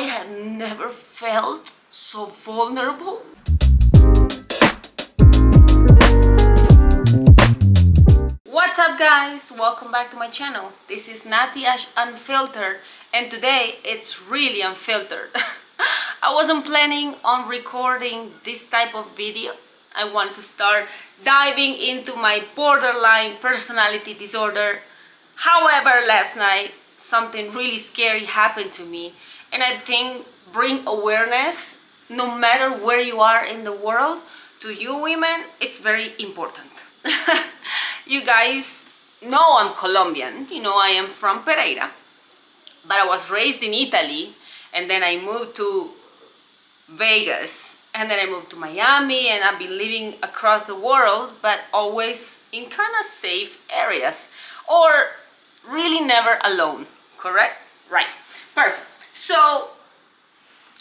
I have never felt so vulnerable. What's up guys, welcome back to my channel. This is NATYASH Unfiltered, and today it's really unfiltered. I wasn't planning on recording this type of video. I want to start diving into my borderline personality disorder. However, last night something really scary happened to me, and I think bring awareness, no matter where you are in the world, to you women, it's very important. You guys know I'm Colombian, you know I am from Pereira, but I was raised in Italy, and then I moved to Vegas, and then I moved to Miami, and I've been living across the world, but always in kind of safe areas, or really never alone, correct? Right, perfect. So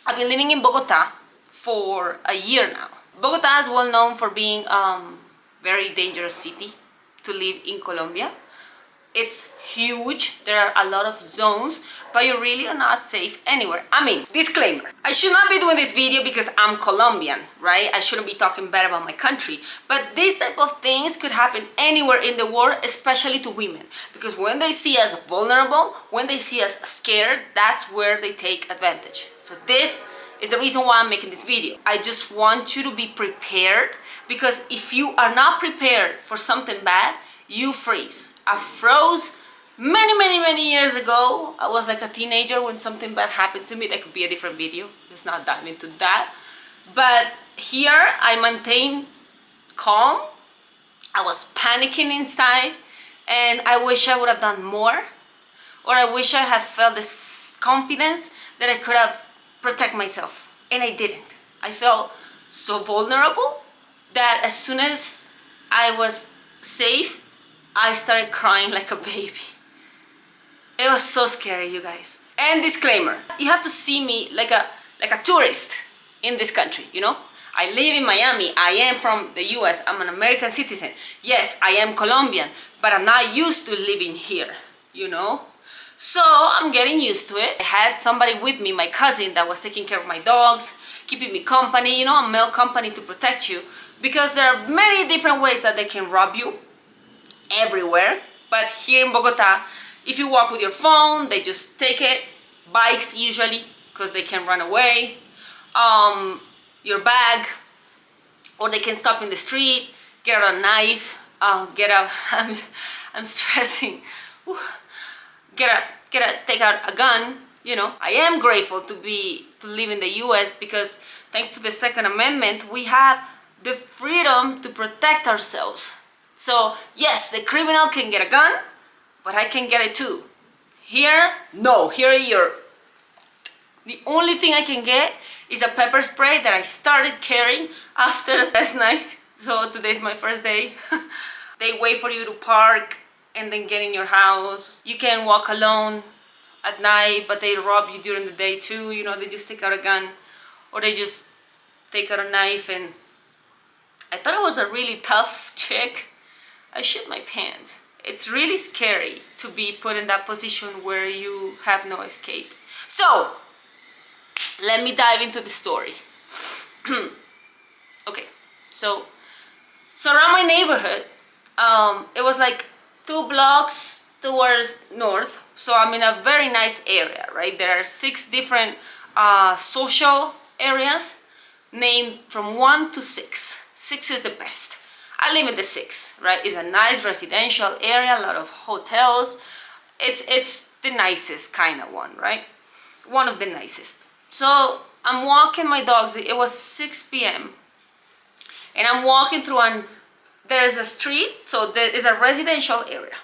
I've been living in Bogota for a year now. Bogota is well known for being very dangerous city to live in Colombia. It's huge, there are a lot of zones, but you really are not safe anywhere. I mean, disclaimer, I should not be doing this video because I'm Colombian, right? I shouldn't be talking bad about my country, but these type of things could happen anywhere in the world, especially to women, because when they see us vulnerable, when they see us scared, that's where they take advantage. So this is the reason why I'm making this video. I just want you to be prepared, because if you are not prepared for something bad, you freeze. I froze many years ago. I was like a teenager when something bad happened to me. That could be a different video. Let's not dive into that. But here I maintain calm. I was panicking inside, and I wish I would have done more, or I wish I had felt this confidence that I could have protect myself, and I didn't. I felt so vulnerable that as soon as I was safe, I started crying like a baby. It was so scary, you guys. And disclaimer, you have to see me like a tourist in this country, you know? I live in Miami, I am from the US, I'm an American citizen. Yes, I am Colombian, but I'm not used to living here, you know? So I'm getting used to it. I had somebody with me, my cousin, that was taking care of my dogs, keeping me company, you know, a male company to protect you, because there are many different ways that they can rob you everywhere. But here in Bogota, if you walk with your phone, they just take it. Bikes usually, because they can run away. Your bag, or they can stop in the street, get out a knife, I'm stressing. Take out a gun, you know. I am grateful to live in the US, because thanks to the Second Amendment, we have the freedom to protect ourselves. So yes, the criminal can get a gun, but I can get it too. Here, no. Here the only thing I can get is a pepper spray that I started carrying after last night. So today's my first day. They wait for you to park and then get in your house. You can walk alone at night, but they rob you during the day too. You know, they just take out a gun, or they just take out a knife. And I thought I was a really tough chick. I shit my pants. It's really scary to be put in that position where you have no escape. So let me dive into the story. Okay, so around my neighborhood, it was like 2 blocks towards north. So I'm in a very nice area, right? There are 6 different social areas named from 1 to 6. 6 is the best. I live in the 6, right? It's a nice residential area, a lot of hotels. It's the nicest kind of one, right? One of the nicest. So I'm walking my dogs. It was 6 p.m. and I'm walking through, and there's a street, so there is a residential area.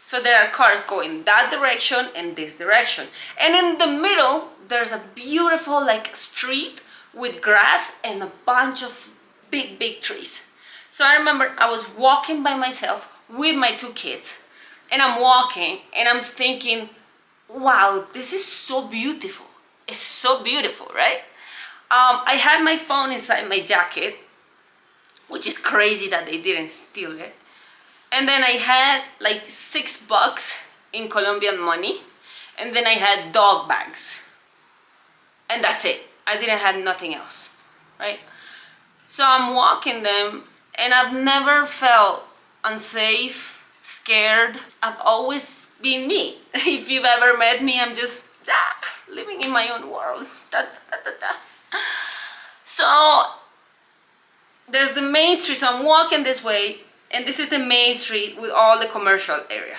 So there are cars going that direction and this direction. And in the middle, there's a beautiful like street with grass and a bunch of big trees. So I remember I was walking by myself with my 2 kids, and I'm walking and I'm thinking, wow, this is so beautiful. It's so beautiful, right? I had my phone inside my jacket, which is crazy that they didn't steal it. And then I had like $6 in Colombian money, and then I had dog bags. and that's it. I didn't have nothing else, right? So I'm walking them, and I've never felt unsafe, scared. I've always been me. If you've ever met me, I'm just living in my own world. So there's the main street, so I'm walking this way, and this is the main street with all the commercial area.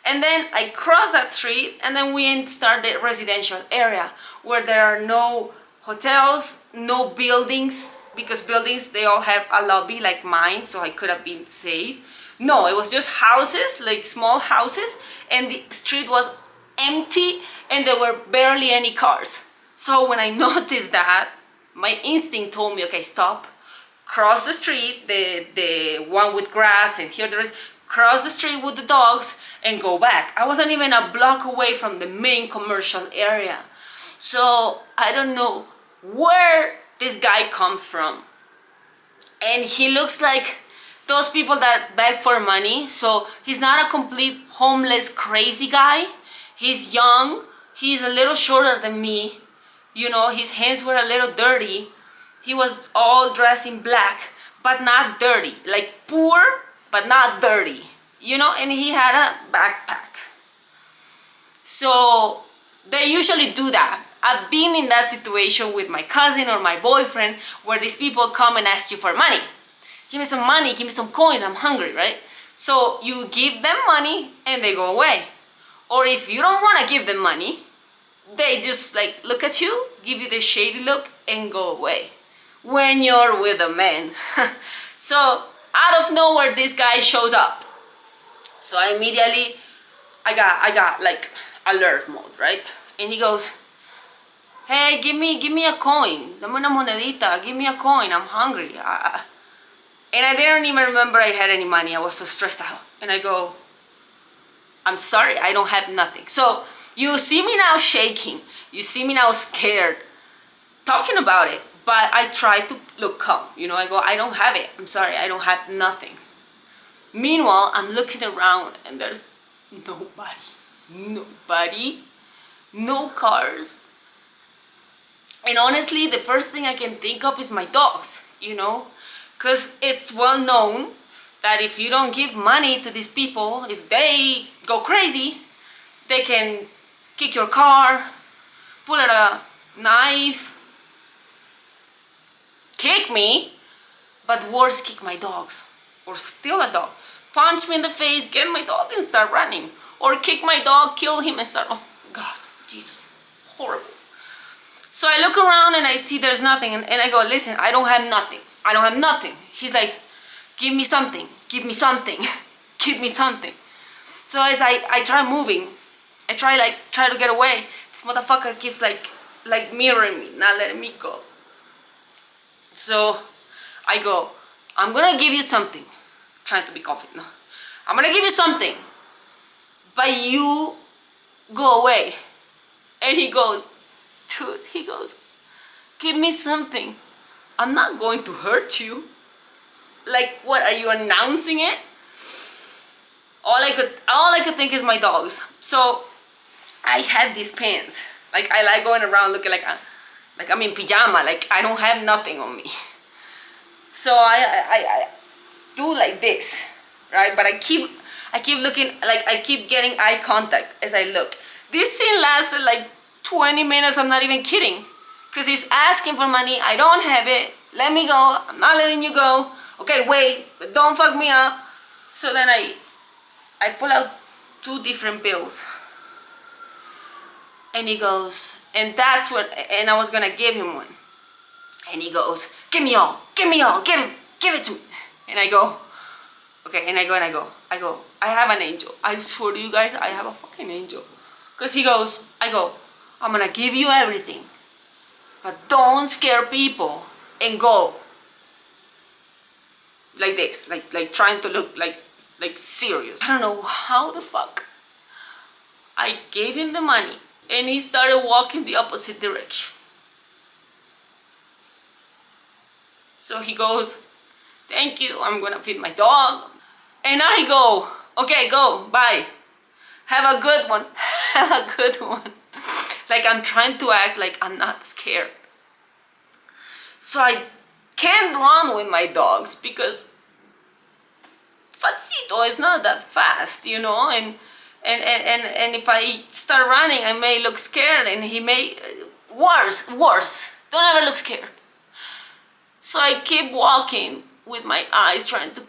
And then I cross that street, and then we start the residential area where there are no hotels, no buildings, because buildings, they all have a lobby like mine, so I could have been safe. No, it was just houses, like small houses, and the street was empty, and there were barely any cars. So when I noticed that, my instinct told me, okay, stop, cross the street, the one with grass, and here there is, cross the street with the dogs, and go back. I wasn't even a block away from the main commercial area. So I don't know where this guy comes from. And he looks like those people that beg for money. So he's not a complete homeless crazy guy. He's young, he's a little shorter than me. You know, his hands were a little dirty. He was all dressed in black, but not dirty. Like poor, but not dirty. You know, and he had a backpack. So they usually do that. I've been in that situation with my cousin or my boyfriend where these people come and ask you for money. Give me some money, give me some coins, I'm hungry, right? So you give them money and they go away. Or if you don't want to give them money, they just like look at you, give you the shady look, and go away. When you're with a man. So out of nowhere, this guy shows up. So immediately, I got like alert mode, right? And he goes, hey, give me a coin. Dame una monedita, give me a coin, I'm hungry. And I didn't even remember I had any money. I was so stressed out. And I go, I'm sorry, I don't have nothing. So you see me now shaking. You see me now scared, talking about it. But I try to look calm. You know, I go, I don't have it. I'm sorry, I don't have nothing. Meanwhile, I'm looking around and there's nobody, no cars. And honestly, the first thing I can think of is my dogs, you know, because it's well known that if you don't give money to these people, if they go crazy, they can kick your car, pull out a knife, kick me, but worse, kick my dogs, or steal a dog, punch me in the face, get my dog and start running, or kick my dog, kill him and start, oh God, Jesus, horrible. So I look around and I see there's nothing, and I go, listen, I don't have nothing. I don't have nothing. He's like, give me something, give me something, give me something. So as I try moving, I try to get away, this motherfucker keeps like mirroring me, not letting me go. So I go, I'm gonna give you something. Trying to be confident, no. I'm gonna give you something, but you go away. And he goes, dude, he goes, give me something. I'm not going to hurt you. Like, what, are you announcing it? All I could think is my dogs. So I had these pants. Like, I like going around looking like I'm in pajama. Like, I don't have nothing on me. So I do like this, right? But I keep looking, like I keep getting eye contact as I look. This scene lasted like 20 minutes, I'm not even kidding. Because he's asking for money, I don't have it, let me go, I'm not letting you go. Okay, wait, but don't fuck me up. So then I pull out 2 different bills. And he goes, and that's what, and I was gonna give him one. And he goes, give me all, get him, give it to me. And I go, okay, and I go, I have an angel. I swear to you guys, I have a fucking angel. Because he goes, I'm gonna give you everything, but don't scare people, and go. Like this, like trying to look like serious. I don't know how the fuck I gave him the money, and he started walking the opposite direction. So he goes, thank you, I'm gonna feed my dog. And I go, okay, go, bye. Have a good one. Have a good one. Like I'm trying to act like I'm not scared. So I can't run with my dogs because Fatcito is not that fast, you know, and if I start running, I may look scared, and he may worse. Don't ever look scared. So I keep walking with my eyes, trying to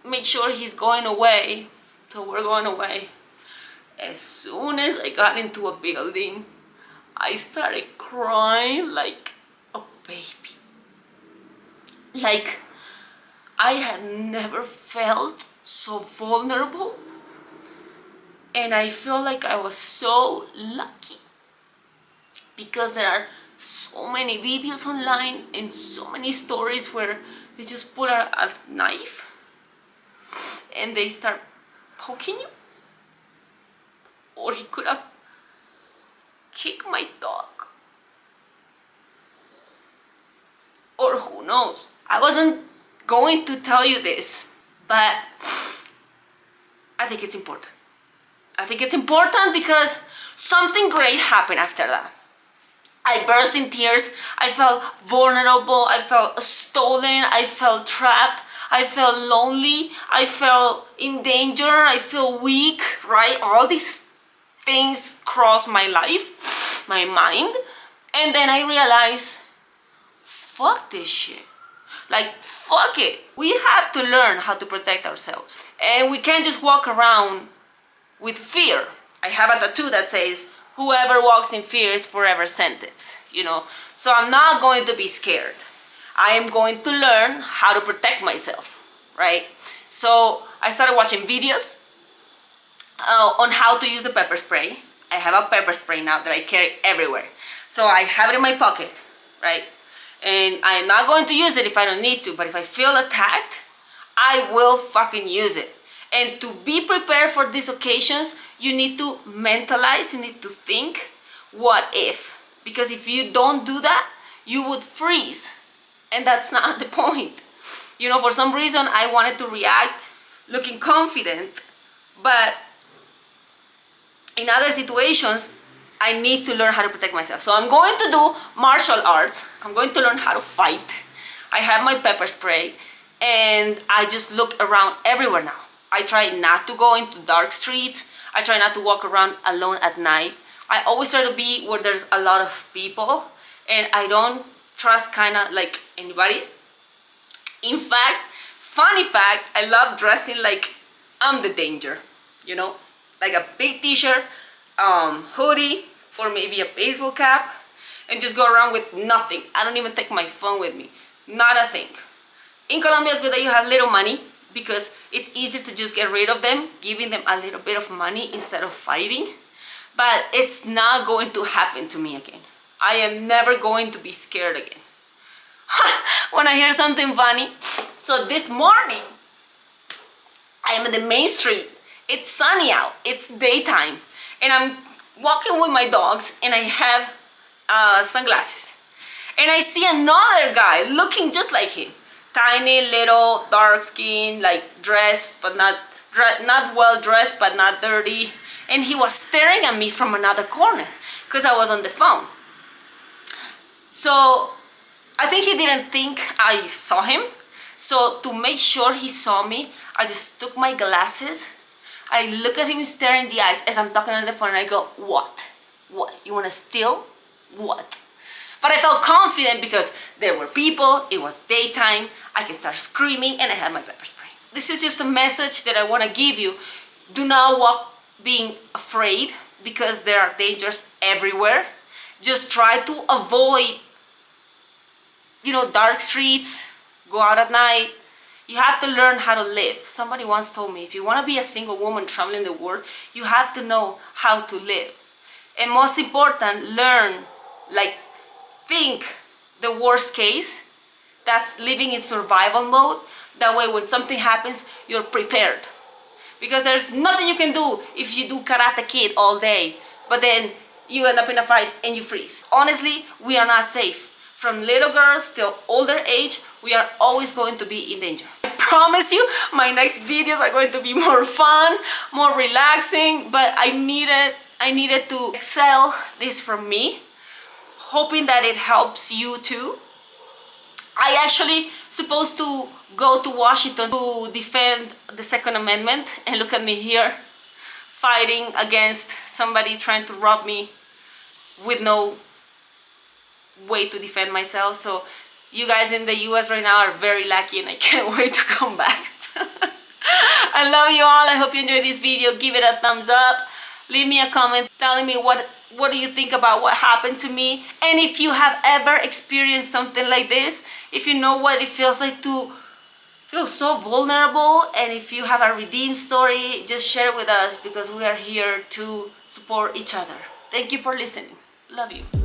make sure he's going away. So we're going away. As soon as I got into a building, I started crying like a baby. Like I had never felt so vulnerable, and I feel like I was so lucky because there are so many videos online and so many stories where they just pull out a knife and they start poking you. Or he could have kicked my dog. Or who knows. I wasn't going to tell you this, but I think it's important. I think it's important because something great happened after that. I burst in tears. I felt vulnerable. I felt stolen. I felt trapped. I felt lonely. I felt in danger. I feel weak, right? All these things crossed my life, my mind. And then I realized, fuck this shit. Like, fuck it. We have to learn how to protect ourselves. And we can't just walk around with fear. I have a tattoo that says, whoever walks in fear is forever sentenced, you know. So I'm not going to be scared. I am going to learn how to protect myself, right? So I started watching videos on how to use the pepper spray. I have a pepper spray now that I carry everywhere. So I have it in my pocket, right? And I am not going to use it if I don't need to, but if I feel attacked, I will fucking use it. And to be prepared for these occasions, you need to mentalize, you need to think, what if? Because if you don't do that, you would freeze. And that's not the point. You know, for some reason, I wanted to react looking confident, but in other situations, I need to learn how to protect myself. So I'm going to do martial arts. I'm going to learn how to fight. I have my pepper spray, and I just look around everywhere now. I try not to go into dark streets. I try not to walk around alone at night. I always try to be where there's a lot of people, and I don't trust kind of like anybody. In fact, funny fact, I love dressing like I'm the danger, you know, like a big t-shirt, hoodie, or maybe a baseball cap, and just go around with nothing. I don't even take my phone with me, not a thing. In Colombia, it's good that you have little money because it's easier to just get rid of them, giving them a little bit of money instead of fighting. But it's not going to happen to me again. I am never going to be scared again. When I hear something funny. So this morning, I am in the main street. It's sunny out. It's daytime. And I'm walking with my dogs, and I have sunglasses. And I see another guy looking just like him. Tiny, little, dark skin, like dressed, but not well dressed, but not dirty. And he was staring at me from another corner because I was on the phone. So I think he didn't think I saw him. So to make sure he saw me, I just took my glasses. I look at him staring in the eyes as I'm talking on the phone, and I go, what? What? You want to steal? What? But I felt confident because there were people, it was daytime, I can start screaming, and I had my pepper spray. This is just a message that I want to give you. Do not walk being afraid because there are dangers everywhere. Just try to avoid, you know, dark streets, go out at night. You have to learn how to live. Somebody once told me, if you want to be a single woman traveling the world, you have to know how to live. And most important, learn, like, think the worst case. That's living in survival mode. That way when something happens, you're prepared. Because there's nothing you can do if you do Karate Kid all day, but then you end up in a fight and you freeze. Honestly, we are not safe. From little girls till older age, we are always going to be in danger. I promise you, my next videos are going to be more fun, more relaxing, but I needed I needed to excel this from me, hoping that it helps you too. I actually supposed to go to Washington to defend the Second Amendment, and look at me here fighting against somebody trying to rob me with no way to defend myself. So you guys in the US right now are very lucky, and I can't wait to come back. I love you all. I hope you enjoyed this video. Give it a thumbs up. Leave me a comment telling me what do you think about what happened to me, and if you have ever experienced something like this, if you know what it feels like to feel so vulnerable, and if you have a redeemed story, just share it with us, because we are here to support each other. Thank you for listening. Love you.